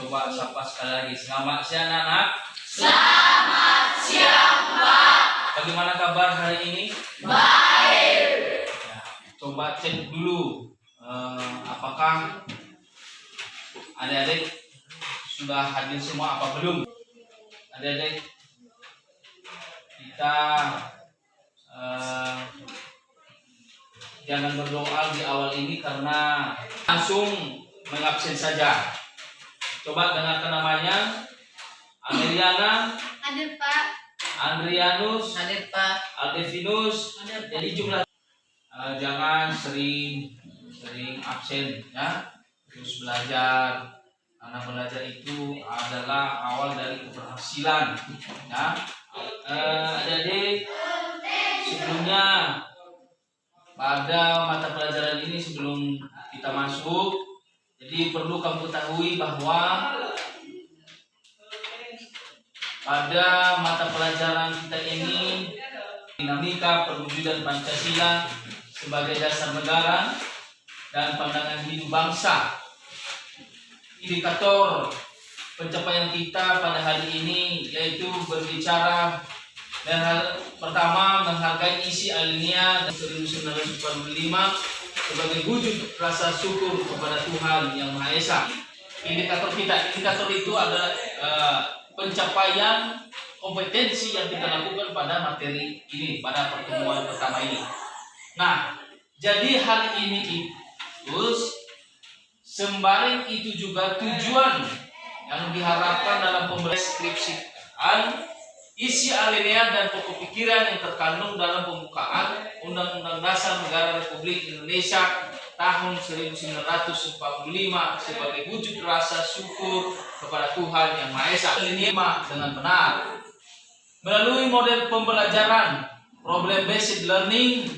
coba sapa sekali lagi. Selamat siang anak-anak. Selamat siang, Pak. Bagaimana kabar hari ini? Baik. Ya, coba cek dulu apakah adik-adik sudah hadir semua apa belum? Adik-adik, kita jangan berdoa di awal ini karena langsung mengabsen saja. Coba dengarkan namanya. Ameriana, Hadir, Pak. Andrianus, Hadir, Pak. Aldevinus. Hadir, Pak. Jadi jumlah jangan sering absen ya. Terus belajar. Karena belajar itu adalah awal dari keberhasilan ya. Adik-adik, sebelumnya pada mata pelajaran ini sebelum kita masuk, jadi perlu kamu ketahui bahwa pada mata pelajaran kita ini dinamika perwujudan Pancasila sebagai dasar negara dan pandangan hidup bangsa. Indikator pencapaian kita pada hari ini yaitu berbicara dan pertama menghargai isi alinea 1945 sebagai wujud rasa syukur kepada Tuhan Yang Maha Esa. Indikator itu adalah pencapaian kompetensi yang kita lakukan pada materi ini, pada pertemuan pertama ini. Nah, jadi hal ini terus sembari itu juga tujuan yang diharapkan dalam pembelajaran isi alinea dan pokok pikiran yang terkandung dalam pembukaan Undang-Undang Dasar Negara Republik Indonesia tahun 1945 sebagai wujud rasa syukur kepada Tuhan Yang Maha Esa. Alinea dengan benar melalui model pembelajaran problem based learning.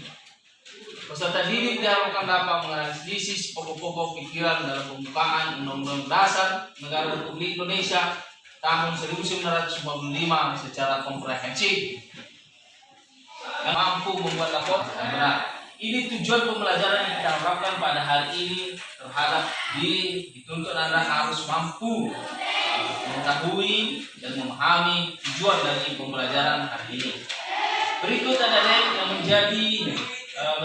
Peserta didik diharapkan dapat menganalisis pokok-pokok pikiran dalam pembukaan Undang-Undang Dasar Negara Republik Indonesia tahun 1945 secara komprehensif yang mampu membuat laporan yang benar. Ini tujuan pembelajaran yang kita harapkan pada hari ini terhadap dituntut Anda harus mampu mengetahui dan memahami tujuan dari pembelajaran hari ini. Berikut adalah yang menjadi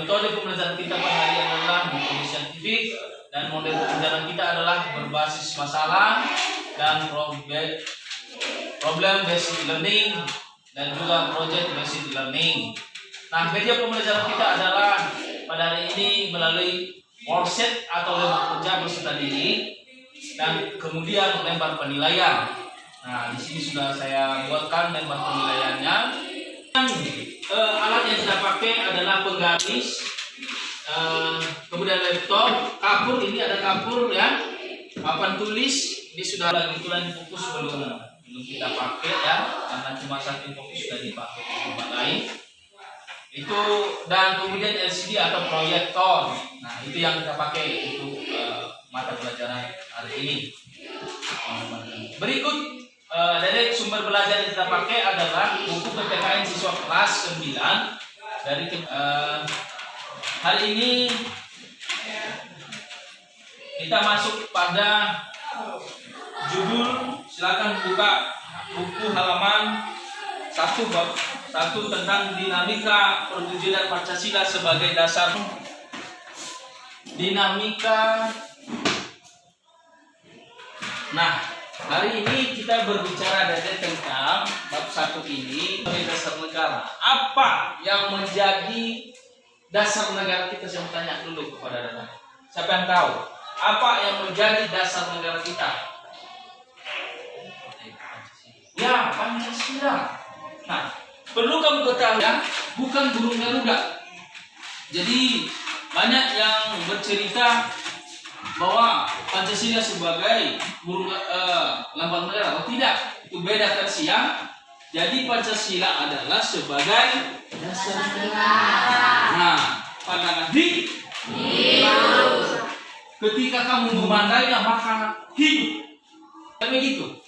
metode pembelajaran kita pada hari ini adalah metode saintifik, dan model pembelajaran kita adalah berbasis masalah dan problem based learning dan juga project based learning. Nah, media pembelajaran kita adalah pada hari ini melalui worksheet atau lembar kerja peserta didik dan kemudian lembar penilaian. Nah, di sini sudah saya buatkan lembar penilaiannya. Alat yang kita pakai adalah penggaris, kemudian laptop, kapur. Ini ada kapur ya, papan tulis. Ini sudah lagi tulen fokus belum kita pakai ya, karena cuma satu fokus sudah dipakai di tempat lain. Itu dan kemudian LCD atau proyektor. Nah, itu yang kita pakai untuk mata pelajaran hari ini. Berikut dari sumber belajar yang kita pakai adalah buku PPKN siswa kelas 9 dari hari ini kita masuk pada judul. Silakan buka buku halaman 1 bab 1 tentang dinamika perwujudan Pancasila sebagai dasar. Dinamika. Nah, hari ini kita berbicara dari tentang bab 1 ini sebagai dasar negara. Apa yang menjadi dasar negara kita? Saya tanya dulu kepada Anda. Siapa yang tahu? Apa yang menjadi dasar negara kita? Ya, Pancasila. Nah, perlu kamu ketahui ya, bukan burung Garuda. Jadi banyak yang bercerita bahwa Pancasila sebagai burung lambang negara. Oh tidak, itu beda versi ya. Jadi Pancasila adalah sebagai dasar negara. Nah, pandangan hidup. Ketika kamu memandangnya maka hidup. Kan begitu?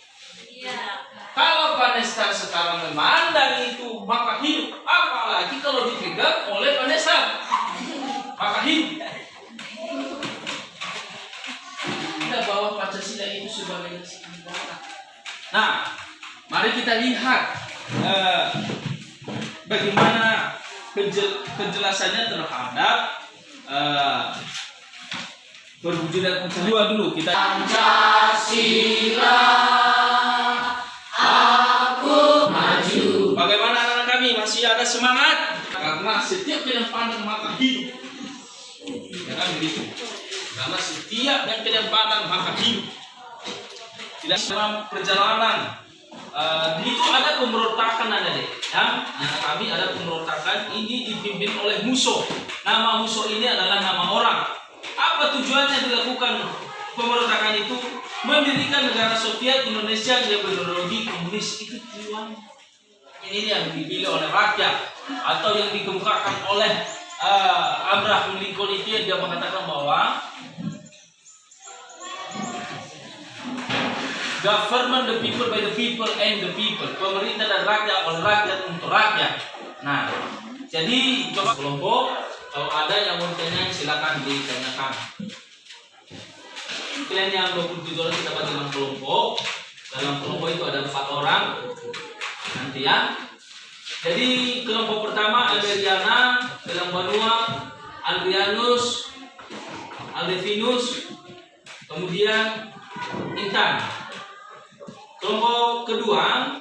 Iya. Kalau Panestan sekarang memandang itu maka hidup, apalagi kalau dipegang oleh Panestan maka hidup. Kita bawa Pancasila itu sebagai negara. Nah, mari kita lihat bagaimana penjelasannya terhadap perwujudan Pancasila dulu. Kita Pancasila aku maju. Bagaimana anak-anak kami, masih ada semangat? Karena setiap yang pandang maka hidup. Ya kan begitu. Karena setiap yang pandang maka hidup. Tidak dalam perjalanan itu ada pemberontakan ada deh. Ya, kami ada pemberontakan ini dipimpin oleh musuh. Nama musuh ini adalah nama orang. Apa tujuannya dilakukan pemberontakan itu? Mendirikan negara Soviet Indonesia yang berideologi komunis. Itu tujuan. Ini yang dipilih oleh rakyat atau yang dikemukakan oleh Abraham Lincoln itu, yang dia mengatakan bahwa government the people by the people and the people. Pemerintah dan rakyat oleh rakyat untuk rakyat. Nah, jadi coba kelompok, kalau ada yang mau tanya silakan ditanyakan. Kalian yang 27 orang kita bagi dalam kelompok. Dalam kelompok itu ada 4 orang. Nanti ya. Jadi kelompok pertama Alberiana, Elang Banua, Adrianus, Aldevinus, kemudian Intan. Kelompok kedua,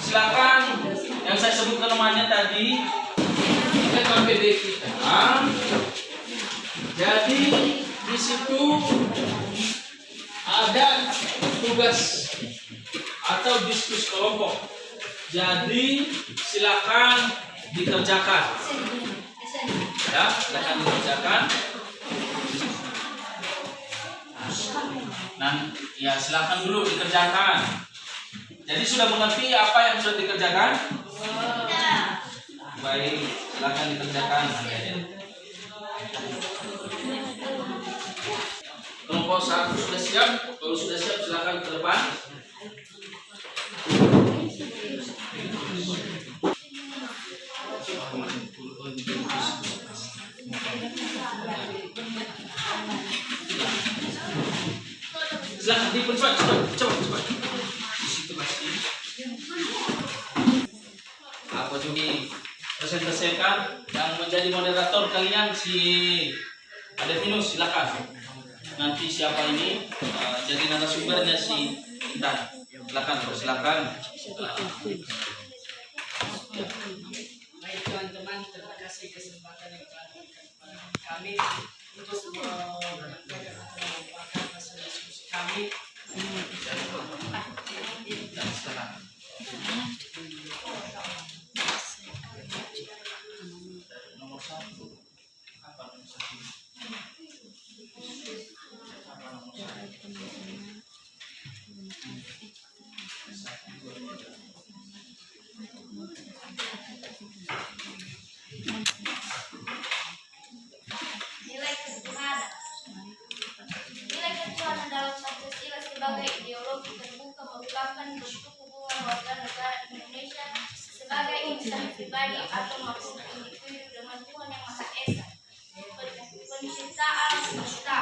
silakan yang saya sebutkan namanya tadi, kita KPD kita. Jadi di situ ada tugas atau diskusi kelompok. Jadi silakan dikerjakan. Ya, silakan dikerjakan. Nah, ya silakan dulu dikerjakan. Jadi sudah mengerti apa yang sudah dikerjakan? Baik, silakan dikerjakan. Kelompok 1 sudah siap? Kalau sudah siap silakan ke depan. Silakan dipercepat, cepat. Di situ pasti. Aku juga presentasikan yang menjadi moderator kalian si Adevinus, silakan. Nanti siapa ini jadi narasumbernya si Intan. Silakan. Baik teman-teman, terima kasih kesempatan yang diberikan kami untuk menyampaikan atau membawakan hasil diskusi kami. Nomor 1 apa nomor 1? Nilai ketuhanan dalam Pancasila sebagai ideologi terbuka merupakan bentuk hubungan warga negara Indonesia sebagai insan pribadi atau maksud individu dengan Tuhan Yang Maha Esa. Penciptaan semesta.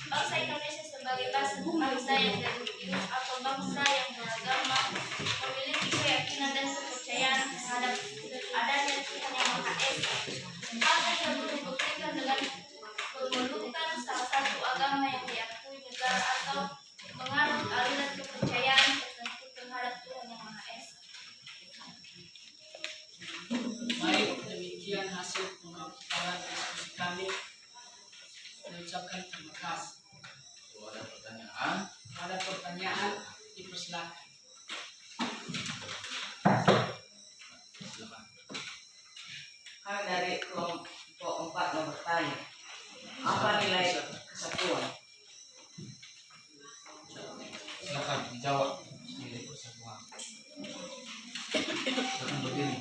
Bangsa Indonesia sebagai bangsa yang religius atau bangsa yang beragama memiliki keyakinan dan kepercayaan terhadap adanya Tuhan Yang Maha Esa. Hal tersebut dibuktikan dengan memelukkan salah satu agama yang diakui negara atau menganut aliran kepercayaan tertentu terhadap Tuhan Yang Maha Esa. Baik, demikian hasil pemaparan diskusi kami. Saya ucapkan terima kasih. Kalau ada pertanyaan, Kalau ada pertanyaan, dipersilakan. silakan. Kami dari kelompok 4 mau bertanya, apa nilai kesatuan? Silakan dijawab. Nilai persatuan. Silakan berdiri.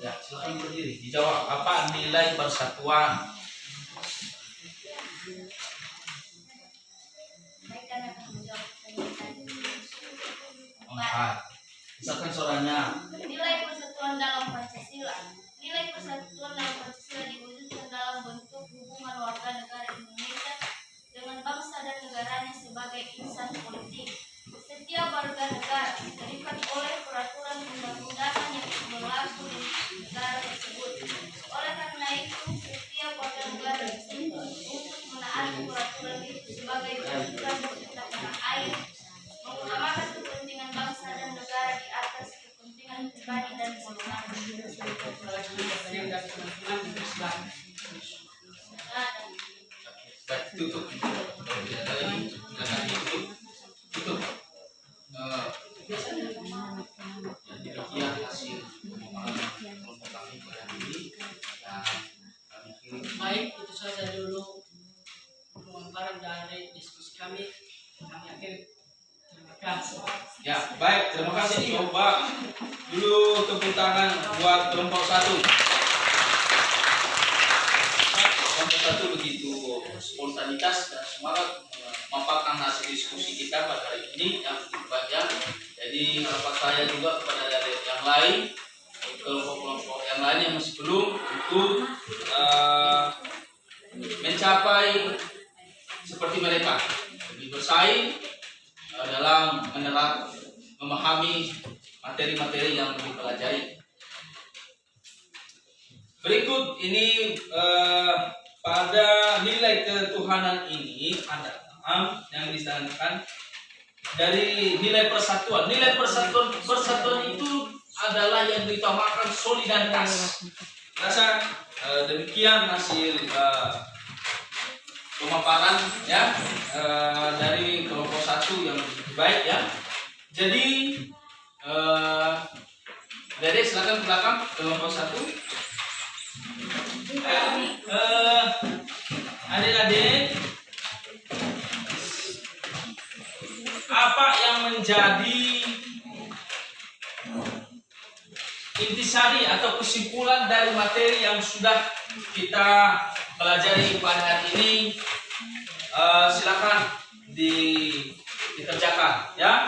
Ya, silakan berdiri. Dijawab apa nilai persatuan? Mereka akan menjawab pertanyaan. Empat. Misalkan suaranya. Nilai persatuan dalam Pancasila. Nilai persatuan dalam Pancasila diwujudkan dalam bentuk hubungan warga negara Indonesia dengan bangsa dan dan negaranya sebagai insan politik. Setiap warga negara terikat oleh peraturan undang-undangan yang berlaku di negara tersebut. Oleh karena itu, setiap warga negara dituntut untuk menaati peraturan itu sebagai peraturan kita tanah air, mengutamakan kepentingan bangsa dan negara di atas kepentingan pribadi dan golongan. Baik, tutup. Tidak ada lagi. Silakan ditutup. Tutup. Demikian hasil pemaparan kelompok kami pada hari ini. Dan kami kirim. Baik, itu saja dulu pemaparan dari diskusi kami. Kami akhiri. Terima kasih. Ya, baik. Terima kasih. Coba dulu tepuk tangan buat kelompok 1. Kelompok 1 begitu spontanitas dan semangat memaparkan hasil diskusi kita pada hari ini yang begitu banyak. Jadi harapan saya juga kepada dari yang lain, kelompok-kelompok yang lain yang masih belum, untuk mencapai seperti mereka, lebih bersaing dalam memahami materi-materi yang dipelajari. Berikut ini pada nilai ketuhanan ini ada yang disarankan dari nilai persatuan. Nilai persatuan itu adalah yang diutamakan solidaritas. Rasa demikian hasil pemaparan ya dari kelompok 1 yang lebih baik ya. Jadi Dede silakan ke belakang kelompok 1. Adik-adik, apa yang menjadi intisari atau kesimpulan dari materi yang sudah kita pelajari pada hari ini? Silakan dikerjakan ya,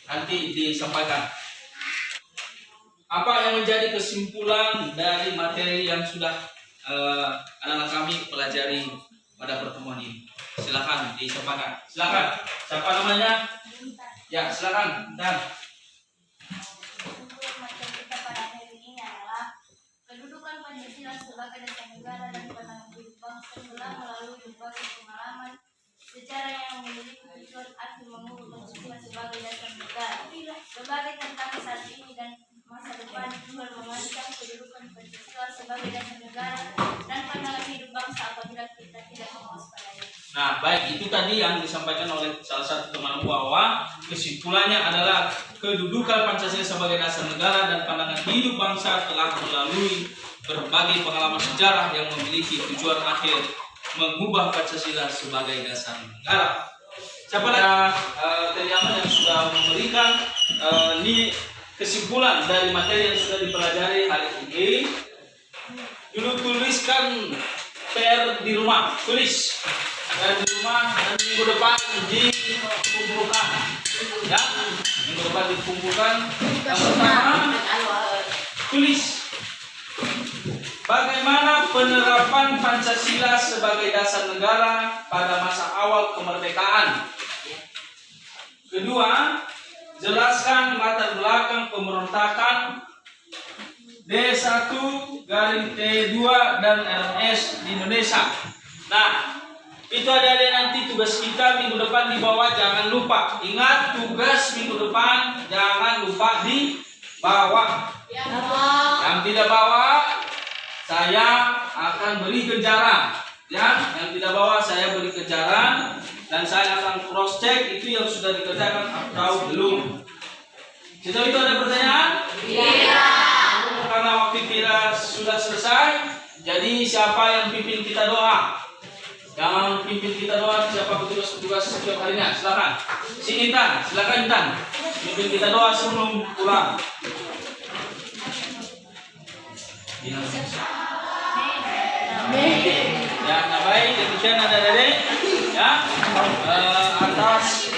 nanti disampaikan. Apa yang menjadi kesimpulan dari materi yang sudah anak-anak kami pelajari pada pertemuan ini? Silakan disampaikan. Silakan. Siapa namanya? Ya, silakan. Dan Kesimpulan materi kita pada hari ini adalah kedudukan Pancasila sebagai dasar negara dan pandangan hidup bangsa telah melalui berbagai pengalaman sejarah yang memiliki tujuan akhir mengubah Pancasila sebagai dasar negara. Berbagai tantangan saat ini dan masa depan juga mengancam kedudukan Pancasila sebagai dasar negara dan pandangan hidup bangsa apabila kita tidak mewaspadai. nah, baik, itu tadi yang disampaikan oleh salah satu teman bahwa kesimpulannya adalah kedudukan Pancasila sebagai dasar negara dan pandangan hidup bangsa telah melalui berbagai pengalaman sejarah yang memiliki tujuan akhir mengubah Pancasila sebagai dasar negara. Siapa lagi yang sudah memberikan ini kesimpulan dari materi yang sudah dipelajari hari ini? Dulu tuliskan PR di rumah, tulis PR di rumah, dan minggu depan dikumpulkan ya, minggu depan dikumpulkan. Yang pertama, tulis bagaimana penerapan Pancasila sebagai dasar negara pada masa awal kemerdekaan. Kedua, jelaskan latar belakang pemberontakan D1 garing T2 dan RS di Indonesia. Nah, itu ada nanti tugas kita minggu depan dibawa, jangan lupa. Ingat, tugas minggu depan jangan lupa dibawa. Yang tidak bawa, saya akan beri kejaran. Ya, yang tidak bawa saya beri kejaran, dan saya akan cross check itu yang sudah dikerjakan atau belum. Sejauh itu ada pertanyaan? Iya. Karena waktu kita sudah selesai, jadi siapa yang pimpin kita doa? Yang pimpin kita doa siapa petugas-petugas setiap harinya? Silakan. Si Intan, silakan Intan. Pimpin kita doa sebelum pulang. Ya, nah baik, demikian adik-adik ya, atas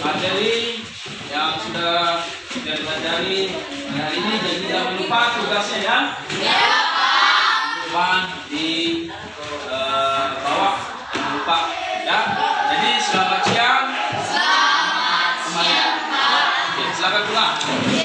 materi yang sudah kita pelajari hari ini. Jadi jangan lupa tugasnya ya. Cuma di bawah, jangan lupa ya. Jadi selamat siang. Selamat siang. Oke, silakan pulang.